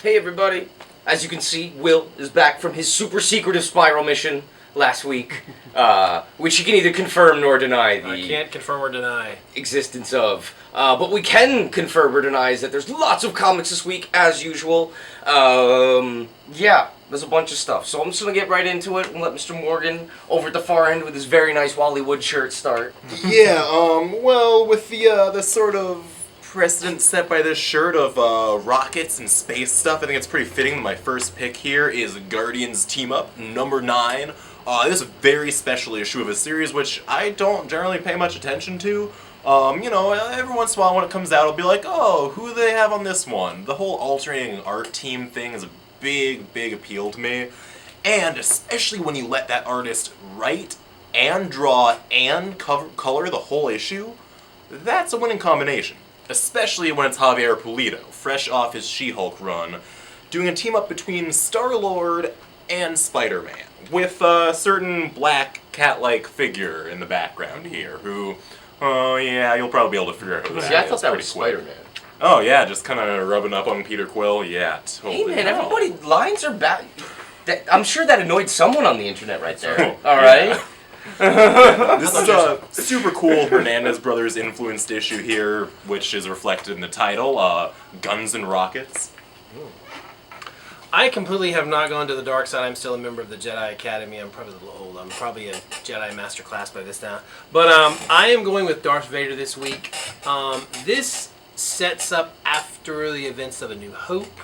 Hey everybody! As you can see, Will is back from his super secretive Spyral mission last week, which he can neither confirm nor deny I can't confirm or deny. existence of. But we can confirm or deny is that there's lots of comics this week, as usual. Yeah, there's a bunch of stuff. So I'm just going to get right into it and let Mr. Morgan, over at the far end with his very nice Wally-Wood shirt, start. Yeah, well, with the sort of precedent set by this shirt of rockets and space stuff, I think it's pretty fitting. My first pick here is Guardians Team Up number 9. This is a very special issue of a series which I don't generally pay much attention to. Every once in a while when it comes out, I'll be like, oh, who do they have on this one? The whole alternating art team thing is a big appeal to me. And especially when you let that artist write and draw and color the whole issue, that's a winning combination. Especially when it's Javier Pulido, fresh off his She-Hulk run, doing a team-up between Star-Lord and Spider-Man, with a certain black cat-like figure in the background here, who, you'll probably be able to figure out who that is. See, I thought that was pretty quick. Spider-Man. Oh yeah, just kind of rubbing up on Peter Quill, yeah, totally. Hey man, everybody, lines are bad. I'm sure that annoyed someone on the internet right there. Oh, Alright? This is a super cool Hernandez Brothers influenced issue here, which is reflected in the title, Guns and Rockets. I completely have not gone to the dark side. I'm still a member of the Jedi Academy. I'm probably a little old. I'm probably a Jedi Master Class by this now. But I am going with Darth Vader this week. This sets up after the events of A New Hope.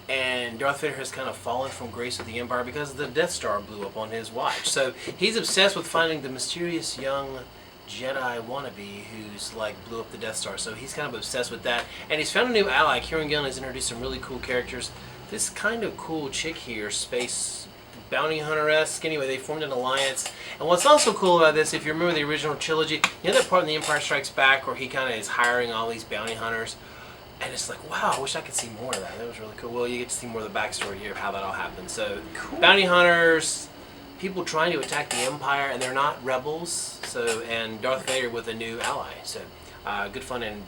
And Darth Vader has kind of fallen from grace with the Empire because the Death Star blew up on his watch. So he's obsessed with finding the mysterious young Jedi wannabe who's blew up the Death Star. So he's kind of obsessed with that. And he's found a new ally. Kieran Gillen has introduced some really cool characters. This kind of cool chick here, space bounty hunter-esque. Anyway, they formed an alliance. And what's also cool about this, if you remember the original trilogy, you know that part in The Empire Strikes Back where he kind of is hiring all these bounty hunters? And it's like, wow, I wish I could see more of that. That was really cool. Well, you get to see more of the backstory here of how that all happened. So, cool. Bounty hunters, people trying to attack the Empire, and they're not rebels. So, and Darth Vader with a new ally. So, good fun. And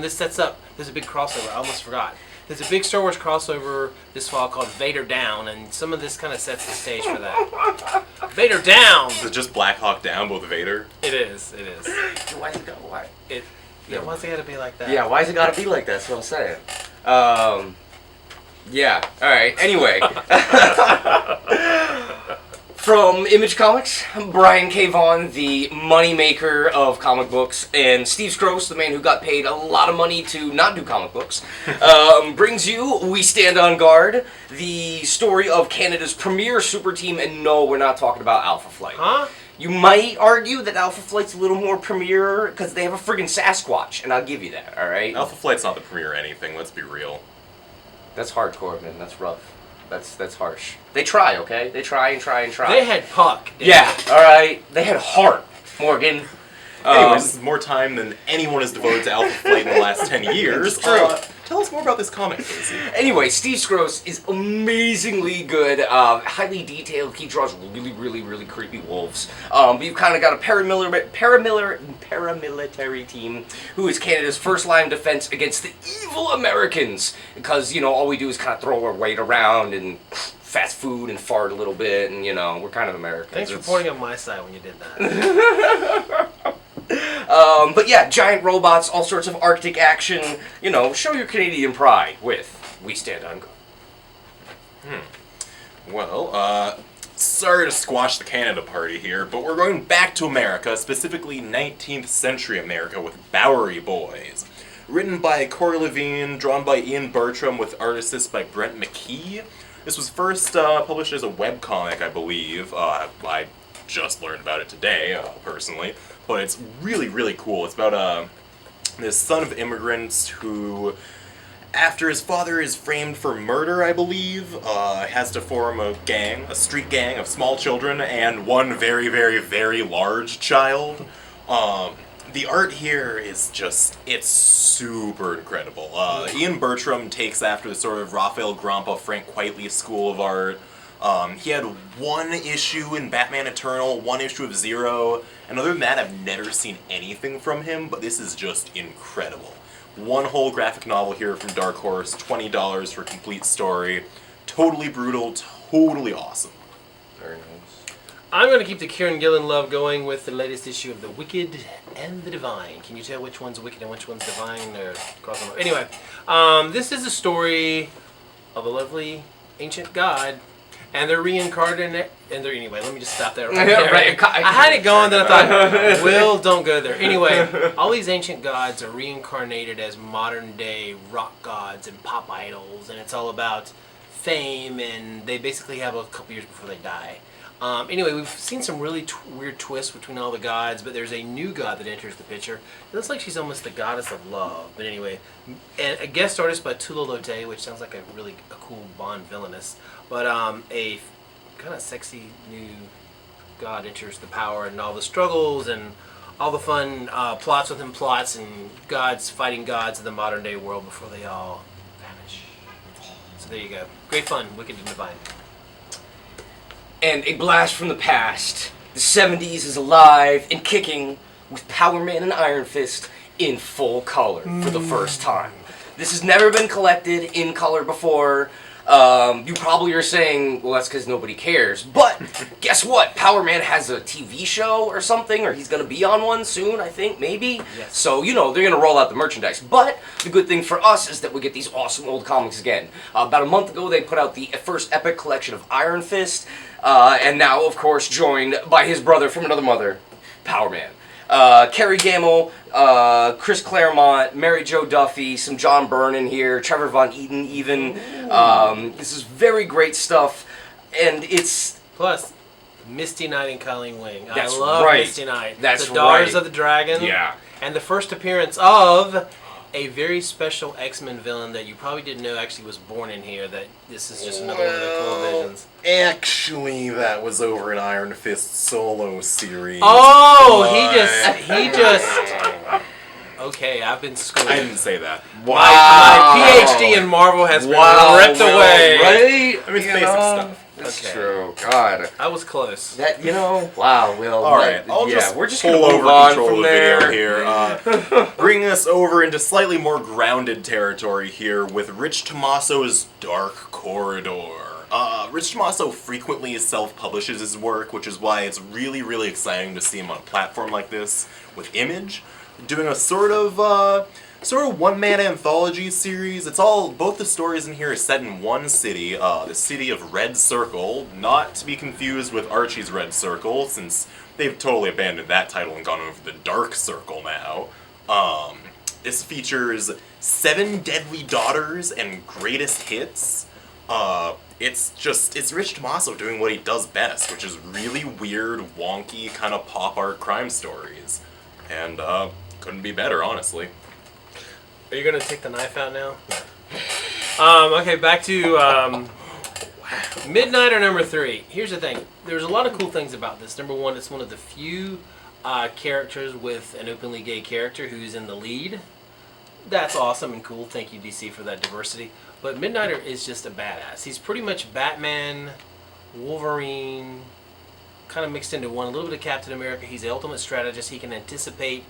this sets up, there's a big crossover. I almost forgot. There's a big Star Wars crossover this fall called Vader Down, and some of this kind of sets the stage for that. Vader Down! Is it just Black Hawk Down with Vader? It is. Why's it go? Why? Yeah, why's it gotta be like that? Yeah, why's it gotta be like that? That's what I'm saying. Yeah, alright, anyway. From Image Comics, Brian K. Vaughan, the moneymaker of comic books, and Steve Skroce, the man who got paid a lot of money to not do comic books, brings you We Stand on Guard, the story of Canada's premier super team, and no, we're not talking about Alpha Flight. Huh? You might argue that Alpha Flight's a little more premier because they have a friggin' Sasquatch, and I'll give you that, alright? Alpha Flight's not the premier anything, let's be real. That's hardcore, man. That's rough. That's harsh. They try, okay? They try and try and try. They had Puck. Yeah, alright. They had heart, Morgan. Anyways, this is more time than anyone has devoted to Alpha Flight in the last 10 years. It's true. Tell us more about this comic, Casey. Anyway, Steve Skroce is amazingly good, highly detailed. He draws really creepy wolves. You've kind of got a paramilitary team who is Canada's first line of defense against the evil Americans. Because, all we do is kind of throw our weight around and fast food and fart a little bit, and, we're kind of Americans. Thanks for pointing on my side when you did that. But yeah, giant robots, all sorts of Arctic action. Show your Canadian pride with We Stand on Guard. Well, sorry to squash the Canada party here, but we're going back to America, specifically 19th century America with Bowery Boys. Written by Corey Levine, drawn by Ian Bertram, with art assist by Brent McKee. This was first published as a webcomic, I believe. I just learned about it today, personally. But it's really cool. It's about this son of immigrants who, after his father is framed for murder, I believe, has to form a street gang of small children and one very large child. The art here is it's super incredible. Ian Bertram takes after the sort of Raphael Grompa, Frank Quitely school of art. He had one issue in Batman Eternal, one issue of Zero, and other than that, I've never seen anything from him, but this is just incredible. One whole graphic novel here from Dark Horse, $20 for complete story. Totally brutal, totally awesome. Very nice. I'm going to keep the Kieran Gillen love going with the latest issue of The Wicked and the Divine. Can you tell which one's Wicked and which one's Divine? Or cross them up? Anyway, this is a story of a lovely ancient god, and they're reincarnated. Anyway, let me just stop there right there. Right. I had it going, then I thought, Will, don't go there. Anyway, all these ancient gods are reincarnated as modern-day rock gods and pop idols, and it's all about fame, and they basically have a couple years before they die. Anyway, we've seen some really weird twists between all the gods, but there's a new god that enters the picture. It looks like she's almost the goddess of love. But anyway, and a guest artist by Tula Lote, which sounds like a cool Bond villainess. But a kind of sexy new god enters the power, and all the struggles and all the fun plots within plots, and gods fighting gods in the modern day world before they all vanish. So there you go. Great fun, Wicked and Divine. And a blast from the past. The 70s is alive and kicking with Power Man and Iron Fist in full color for the first time. This has never been collected in color before. You probably are saying, well, that's because nobody cares. But guess what? Power Man has a TV show or something, or he's going to be on one soon, I think, maybe. Yes. So, they're going to roll out the merchandise. But the good thing for us is that we get these awesome old comics again. About a month ago, they put out the first epic collection of Iron Fist. And now, of course, joined by his brother from another mother, Power Man. Kerry Gamble, Chris Claremont, Mary Jo Duffy, some John Byrne in here, Trevor Von Eaton even. This is very great stuff, and it's... Plus, Misty Knight and Colleen Wing. That's I love right. Misty Knight. That's the Daughters right. of the Dragon. Yeah. And the first appearance of a very special X-Men villain that you probably didn't know actually was born in here. That this is just another one of the cool visions. Actually, that was over in Iron Fist solo series. Oh, he just. Okay, I've been schooled. I didn't say that. My PhD in Marvel has been ripped away. Right? I mean, basic stuff. That's Okay. true. God. I was close. That, wow, Will. All right, I'll just we're just pull going to over move on control from of the there. video here. Bringing us over into slightly more grounded territory here with Rich Tomaso's Dark Corridor. Rich Tomaso frequently self-publishes his work, which is why it's really, really exciting to see him on a platform like this with Image, doing a sort of one-man anthology series. It's all, both the stories in here are set in one city, the city of Red Circle, not to be confused with Archie's Red Circle, since they've totally abandoned that title and gone over to the Dark Circle now. This features 7 Deadly Daughters and Greatest Hits. It's Rich Tomaso doing what he does best, which is really weird, wonky, kind of pop art crime stories. And, couldn't be better, honestly. Are you going to take the knife out now? Okay, back to Midnighter number 3. Here's the thing. There's a lot of cool things about this. Number one, it's one of the few characters with an openly gay character who's in the lead. That's awesome and cool. Thank you, DC, for that diversity. But Midnighter is just a badass. He's pretty much Batman, Wolverine, kind of mixed into one. A little bit of Captain America. He's the ultimate strategist. He can anticipate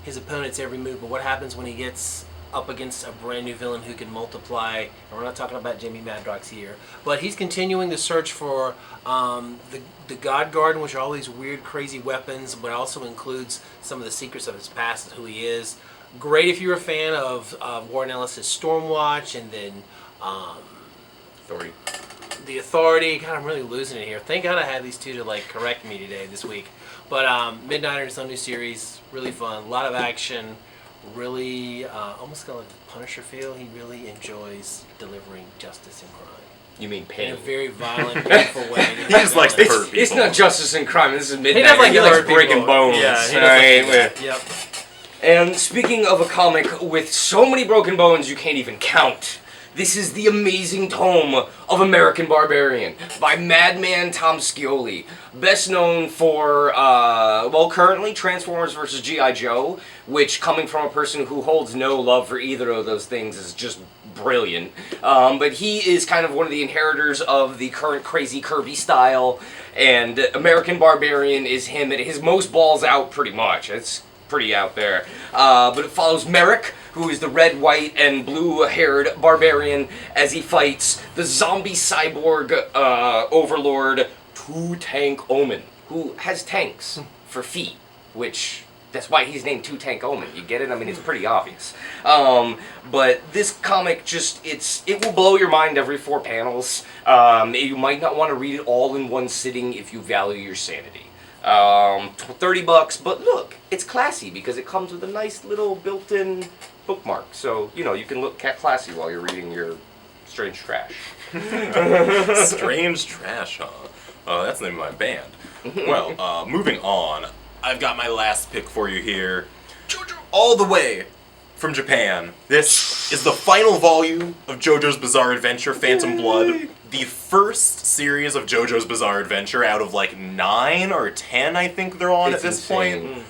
his opponent's every move. But what happens when he gets up against a brand new villain who can multiply? And we're not talking about Jimmy Madrox here. But he's continuing the search for the God Garden, which are all these weird, crazy weapons, but also includes some of the secrets of his past and who he is. Great if you're a fan of Warren Ellis' Stormwatch, and then Authority. The Authority. God, I'm really losing it here. Thank God I had these two to correct me today, this week. But Midnighter is a new series, really fun, a lot of action, really almost got like a Punisher feel. He really enjoys delivering justice and crime. You mean In pain? a very violent, painful way. He just likes to hurt people. It's not justice and crime. This is Midnight. He does like he to likes hurt breaking people. bones. Yeah, he does right? like to do that. Yep. And speaking of a comic with so many broken bones you can't even count, this is the amazing tome of American Barbarian by Madman Tom Scioli, best known for, currently Transformers vs. G.I. Joe, which, coming from a person who holds no love for either of those things, is just brilliant. But he is kind of one of the inheritors of the current crazy Kirby style, and American Barbarian is him at his most balls out, pretty much. It's pretty out there. But it follows Merrick, who is the red, white, and blue-haired Barbarian as he fights the zombie cyborg overlord Two-Tank Omen, who has tanks for feet, which... That's why he's named Two-Tank Omen. You get it? I mean, it's pretty obvious. But this comic it will blow your mind every 4 panels. You might not want to read it all in one sitting if you value your sanity. $30, but look, it's classy because it comes with a nice little built-in bookmark. So, you know, you can look classy while you're reading your strange trash. Strange trash, huh? That's the name of my band. Well, moving on. I've got my last pick for you here. JoJo all the way from Japan. This is the final volume of JoJo's Bizarre Adventure Phantom Blood. The first series of JoJo's Bizarre Adventure out of like 9 or 10 I think they're on at this point.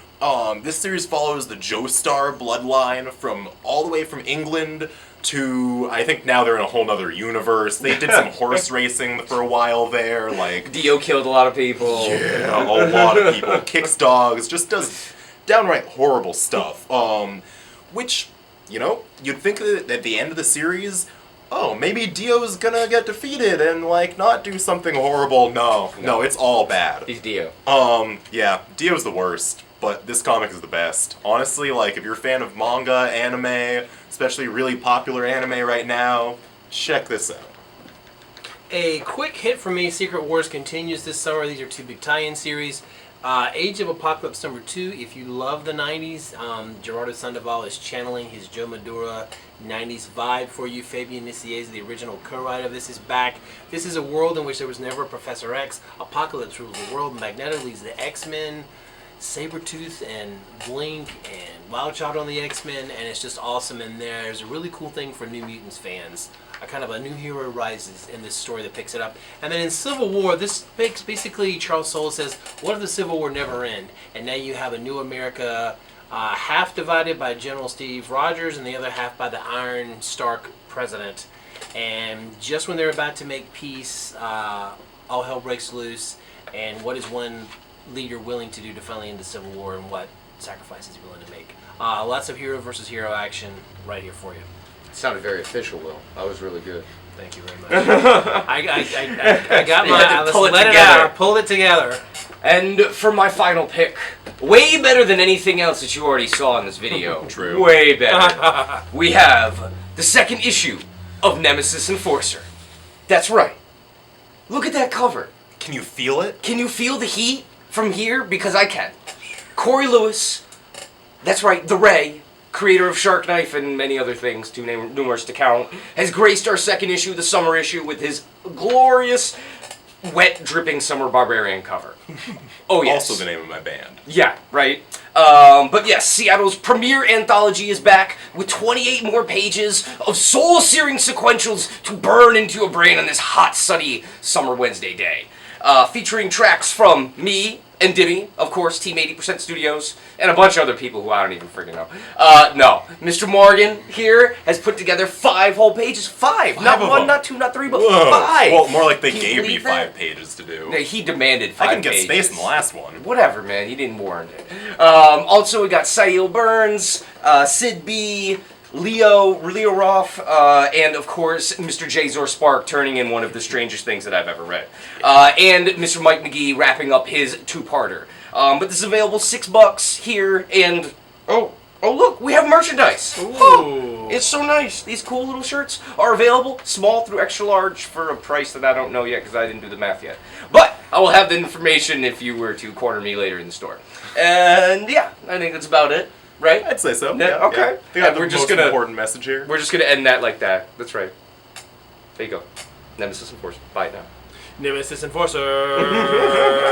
This series follows the Joestar bloodline from all the way from England to, I think now they're in a whole nother universe. They did some horse racing for a while there, like... Dio killed a lot of people. Yeah, a lot of people. Kicks dogs, just does downright horrible stuff. Which, you know, you'd think that at the end of the series, oh, maybe Dio's gonna get defeated and, like, not do something horrible. No, it's all bad. He's Dio. Yeah, Dio's the worst, but this comic is the best. Honestly, like, if you're a fan of manga, anime... especially really popular anime right now, check this out. A quick hit from me, Secret Wars continues this summer. These are 2 big tie-in series. Age of Apocalypse number 2, if you love the 90s, Gerardo Sandoval is channeling his Joe Madura 90s vibe for you. Fabian Nicieza, the original co-writer of this, is back. This is a world in which there was never a Professor X. Apocalypse rules the world. Magneto leads the X-Men. Sabretooth and Blink and Wildchild on the X-Men, and it's just awesome in there. There's a really cool thing for New Mutants fans. A kind of a new hero rises in this story that picks it up. And then in Civil War, this picks basically Charles Soule says, what if the Civil War never end? And now you have a new America half divided by General Steve Rogers and the other half by the Iron Stark president. And just when they're about to make peace, all hell breaks loose. And what is one leader willing to do to finally end the Civil War, and what sacrifices he's willing to make. Lots of hero versus hero action right here for you. It sounded very official, Will. That was really good. Thank you very much. I got my... pull it let together. it out. Pull it together. And for my final pick, way better than anything else that you already saw in this video. True. Way better. We have the 2nd issue of Nemesis Enforcer. That's right. Look at that cover. Can you feel it? Can you feel the heat from here? Because I can. Corey Lewis, that's right, the Ray, creator of Shark Knife and many other things, too numerous to count, has graced our 2nd issue, the summer issue, with his glorious, wet, dripping summer Barbarian cover. Oh, yes. Also the name of my band. Yeah, right. But yes, Seattle's premier anthology is back with 28 more pages of soul-searing sequentials to burn into your brain on this hot, sunny summer Wednesday day. Featuring tracks from me and Dimmy, of course, Team 80% Studios, and a bunch of other people who I don't even freaking know. No, Mr. Morgan here has put together 5 whole pages. 5! Not 1, not 2, not 3, but 5! Well, more like they Can you gave me believe 5 that? pages to do. No, he demanded 5 I can get pages. space in the last one. Whatever, man. He didn't warrant it. Also, we got Sail Burns, Sid B., Leo Roth, and of course, Mr. J. Zor Spark turning in one of the strangest things that I've ever read. And Mr. Mike McGee wrapping up his 2-parter. But this is available $6 here, and oh look, we have merchandise. Ooh. Oh, it's so nice. These cool little shirts are available, small through extra large, for a price that I don't know yet because I didn't do the math yet. But I will have the information if you were to corner me later in the store. And yeah, I think that's about it. Right? I'd say so. Yeah, okay. They got And the most important message here. We're just gonna end that like that. That's right. There you go. Nemesis Enforcer. Buy it now. Nemesis Enforcer.